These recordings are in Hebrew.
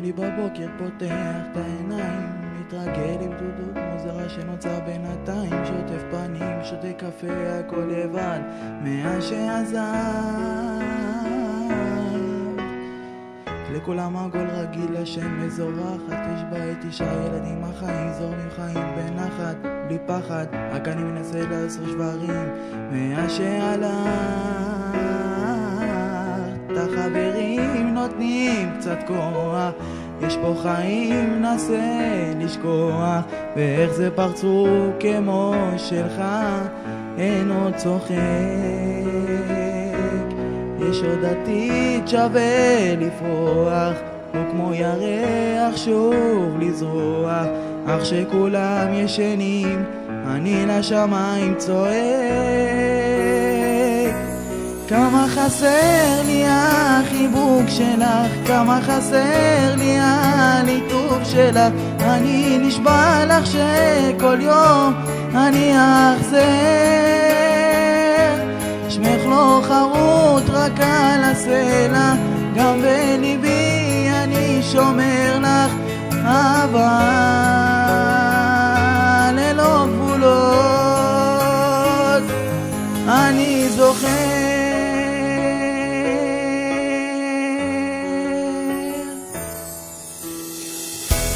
לי בבוקר, פותח את העיניים, מתרגל עם דודות מוזרה שנוצר בינתיים, שוטף פנים, שותה קפה, הכל לבד, מאז שעזב. לכולם עגול רגיל, השם מזורחת, יש בית אישה, ילדים החיים, זורמים חיים בנחת, בלי פחד, רק אני מנסה לעשות שברים, מאז שהלכת. החברים נותנים קצת כוח, יש פה חיים, נסה לשכוח, ואיך זה פרצו כמו שלך, אין עוד צוחק. יש עוד עתיד שווה לפרוח, וכמו ירח שוב לזרוח, אך שכולם ישנים, אני לשמיים צועק. כמה חסר לי החיבוק שלך, כמה חסר לי הליטוף שלך, אני נשבע לך שכל יום אני אחזר. שמך לא חרוט רק על הסלע, גם בליבי אני שומר לך אהבה ללא גבולות. אני זוכר,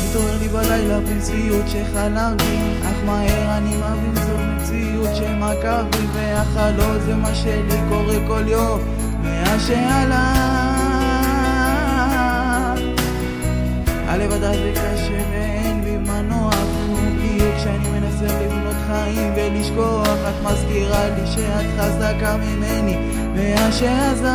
מתעורר לי בלילה במציאות שחלמתי, אך מהר אני מבין זו מציאות שמכבי, והחלום זה מה שלי קורה כל יום מאז שהלך. הלב עדיין זה קשה ואין בי מנוע, בדיוק כשאני מנסה לבנות חיים ולשכוח, את מזכירה לי שאת חזקה ממני מאז שעזב.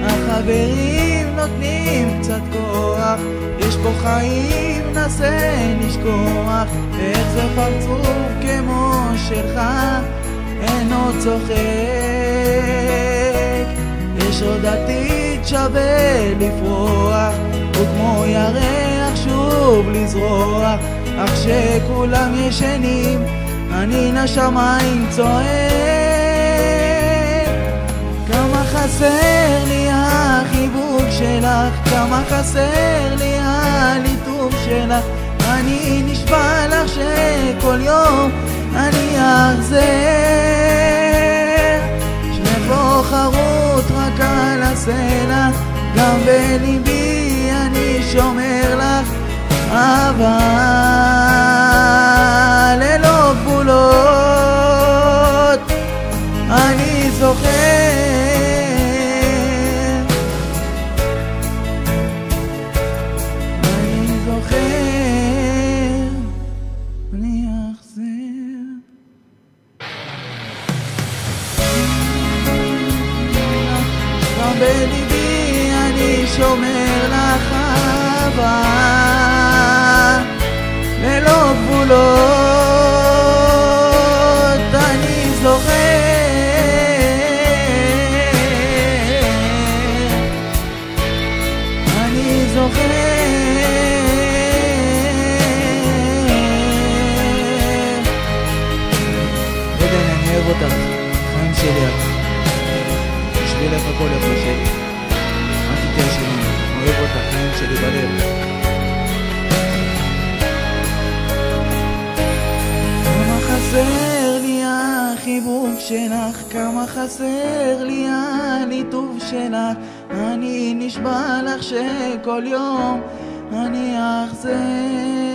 החברים נותנים קצת כוח, יש פה חיים, נסה לשכוח, איך זה פרצוף כמו שלך, אין עוד צוחק. יש עוד עתיד שווה לפרוח, וכמו ירח שוב לזרוח, אך שכולם ישנים, אני לשמיים צועק. כמה חסר לי החיבוק שלך, כמה חסר לי הליטוף שלך, אני נשבע לך שכל יום אני אחזר. שמך לא חרוט רק על הסלע, גם בליבי אני שומר לך אהבה ללא גבולות. אני זוכר, אני זוכר, אני אחזר. גם בליבי אני שומר לך אהבה ללא גבולות. אני זוכר, אני זוכר, עדן, אני אוהב אותך, חיים שלי את, בשבילך הכל יפה שלי, אל תתייאשי ממני, אוהב אותך, חיים שלי בלב. כמה חסר לי החיבוק שלך, כמה חסר לי הליטוף שלך, אני נשבע לך שכל יום אני אחזר.